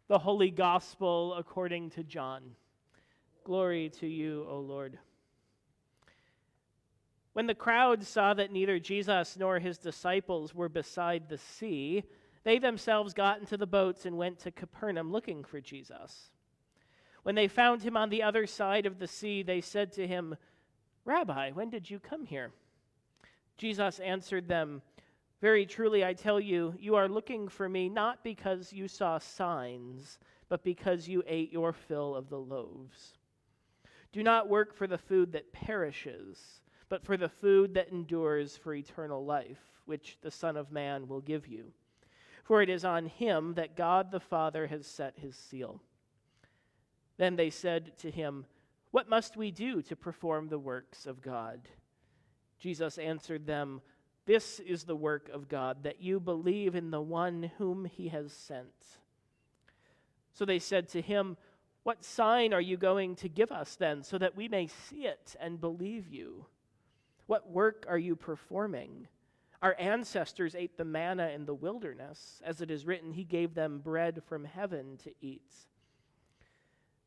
The Holy Gospel according to John. Glory to you, O Lord. When the crowd saw that neither Jesus nor his disciples were beside the sea, they themselves got into the boats and went to Capernaum looking for Jesus. When they found him on the other side of the sea, they said to him, "Rabbi, when did you come here?" Jesus answered them, "Very truly I tell you, you are looking for me not because you saw signs, but because you ate your fill of the loaves. Do not work for the food that perishes, but for the food that endures for eternal life, which the Son of Man will give you. For it is on him that God the Father has set his seal." Then they said to him, "What must we do to perform the works of God?" Jesus answered them, "This is the work of God, that you believe in the one whom he has sent." So they said to him, "What sign are you going to give us then, so that we may see it and believe you? What work are you performing? Our ancestors ate the manna in the wilderness. As it is written, he gave them bread from heaven to eat."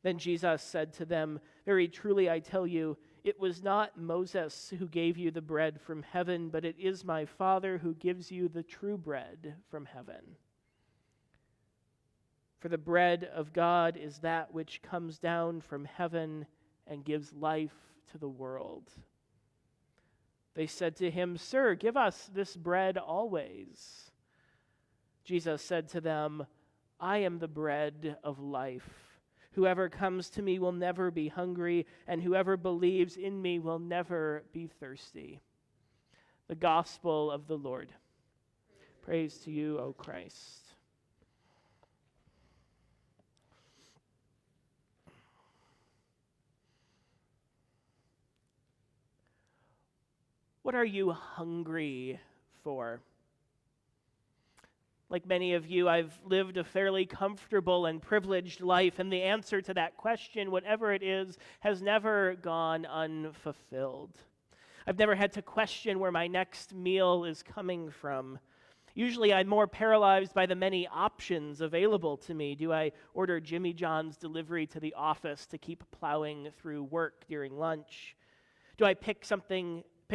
Then Jesus said to them, "Very truly I tell you, it was not Moses who gave you the bread from heaven, but it is my Father who gives you the true bread from heaven. For the bread of God is that which comes down from heaven and gives life to the world." They said to him, "Sir, give us this bread always." Jesus said to them, "I am the bread of life. Whoever comes to me will never be hungry, and whoever believes in me will never be thirsty." The Gospel of the Lord. Praise to you, O Christ. What are you hungry for? Like many of you, I've lived a fairly comfortable and privileged life, and the answer to that question, whatever it is, has never gone unfulfilled. I've never had to question where my next meal is coming from. Usually I'm more paralyzed by the many options available to me. Do I order Jimmy John's delivery to the office to keep plowing through work during lunch? Do I pick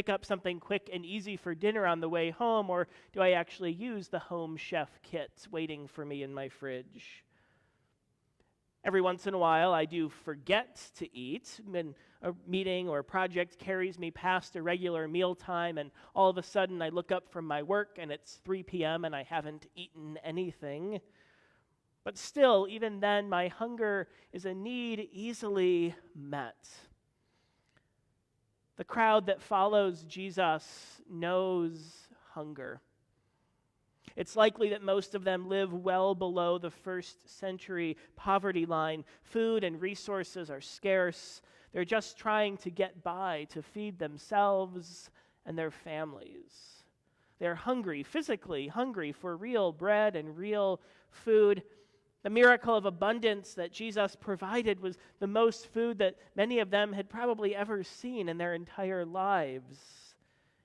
up something quick and easy for dinner on the way home, or do I actually use the home chef kit waiting for me in my fridge? Every once in a while, I do forget to eat when a meeting or a project carries me past a regular mealtime, and all of a sudden I look up from my work and it's 3 p.m. and I haven't eaten anything. But still, even then, my hunger is a need easily met. The crowd that follows Jesus knows hunger. It's likely that most of them live well below the first century poverty line. Food and resources are scarce. They're just trying to get by to feed themselves and their families. They're hungry, physically hungry for real bread and real food. The miracle of abundance that Jesus provided was the most food that many of them had probably ever seen in their entire lives.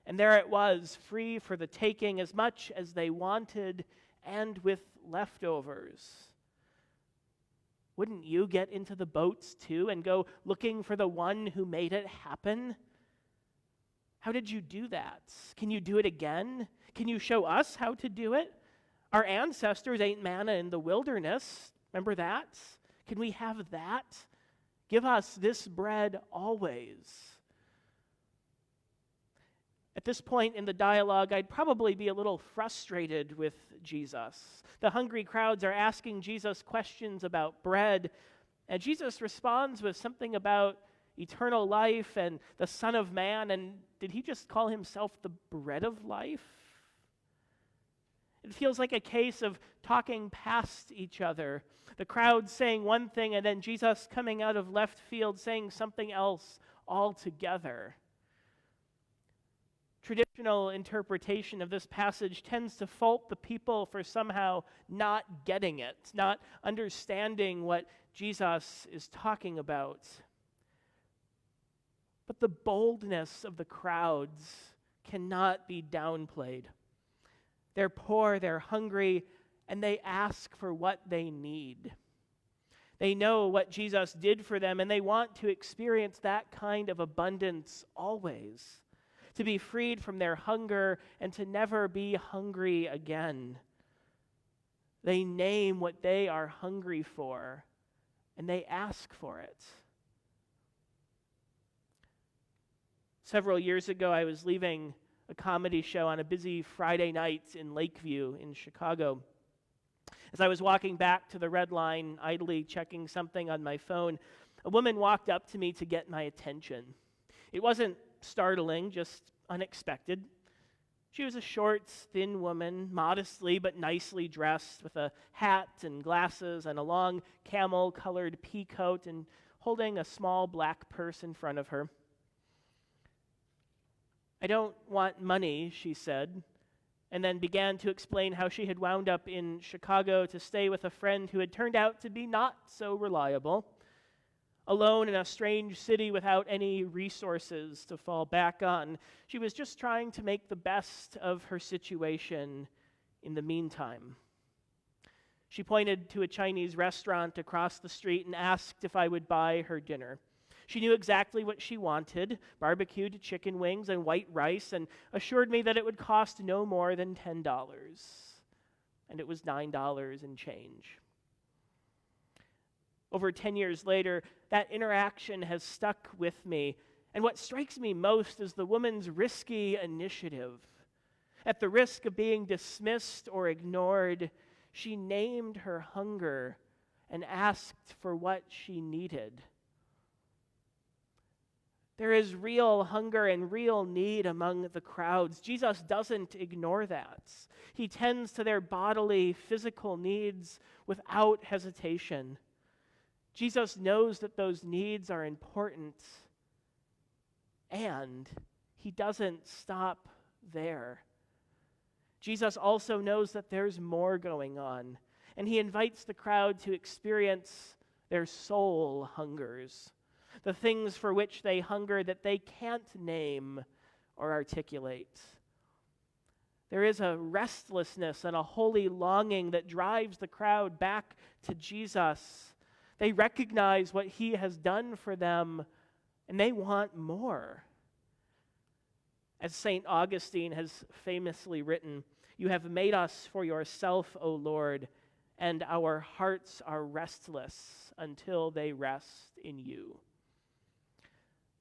And there it was, free for the taking, as much as they wanted, and with leftovers. Wouldn't you get into the boats too and go looking for the one who made it happen? How did you do that? Can you do it again? Can you show us how to do it? Our ancestors ate manna in the wilderness. Remember that? Can we have that? Give us this bread always. At this point in the dialogue, I'd probably be a little frustrated with Jesus. The hungry crowds are asking Jesus questions about bread, and Jesus responds with something about eternal life and the Son of Man, and did he just call himself the bread of life? It feels like a case of talking past each other. The crowd saying one thing and then Jesus coming out of left field saying something else altogether. Traditional interpretation of this passage tends to fault the people for somehow not getting it, not understanding what Jesus is talking about. But the boldness of the crowds cannot be downplayed. They're poor, they're hungry, and they ask for what they need. They know what Jesus did for them, and they want to experience that kind of abundance always, to be freed from their hunger and to never be hungry again. They name what they are hungry for, and they ask for it. Several years ago, I was leaving a comedy show on a busy Friday night in Lakeview in Chicago. As I was walking back to the Red Line, idly checking something on my phone, a woman walked up to me to get my attention. It wasn't startling, just unexpected. She was a short, thin woman, modestly but nicely dressed, with a hat and glasses and a long camel-colored pea coat, and holding a small black purse in front of her. "I don't want money," she said, and then began to explain how she had wound up in Chicago to stay with a friend who had turned out to be not so reliable. Alone in a strange city without any resources to fall back on, she was just trying to make the best of her situation in the meantime. She pointed to a Chinese restaurant across the street and asked if I would buy her dinner. She knew exactly what she wanted: barbecued chicken wings and white rice, and assured me that it would cost no more than $10. And it was $9 and change. Over 10 years later, that interaction has stuck with me, and what strikes me most is the woman's risky initiative. At the risk of being dismissed or ignored, she named her hunger and asked for what she needed. There is real hunger and real need among the crowds. Jesus doesn't ignore that. He tends to their bodily, physical needs without hesitation. Jesus knows that those needs are important, and he doesn't stop there. Jesus also knows that there's more going on, and he invites the crowd to experience their soul hungers, the things for which they hunger that they can't name or articulate. There is a restlessness and a holy longing that drives the crowd back to Jesus. They recognize what he has done for them, and they want more. As St. Augustine has famously written, "You have made us for yourself, O Lord, and our hearts are restless until they rest in you."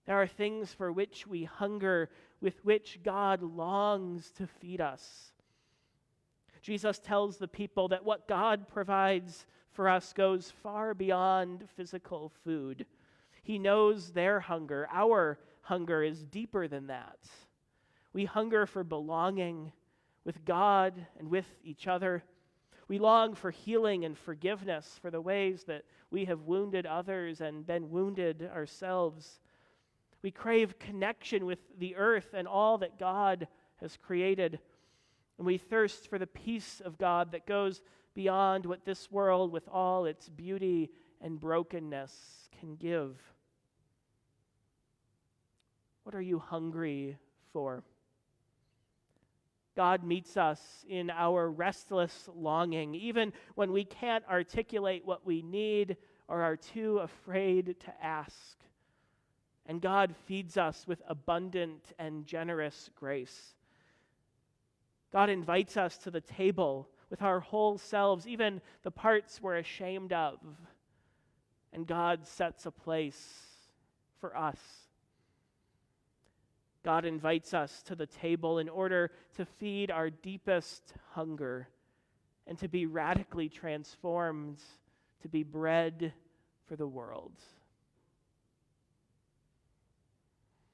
There are things for which we hunger, with which God longs to feed us. Jesus tells the people that what God provides for us goes far beyond physical food. He knows their hunger. Our hunger is deeper than that. We hunger for belonging with God and with each other. We long for healing and forgiveness for the ways that we have wounded others and been wounded ourselves. We crave connection with the earth and all that God has created. And we thirst for the peace of God that goes beyond what this world, with all its beauty and brokenness, can give. What are you hungry for? God meets us in our restless longing, even when we can't articulate what we need or are too afraid to ask. And God feeds us with abundant and generous grace. God invites us to the table with our whole selves, even the parts we're ashamed of. And God sets a place for us. God invites us to the table in order to feed our deepest hunger and to be radically transformed, to be bread for the world.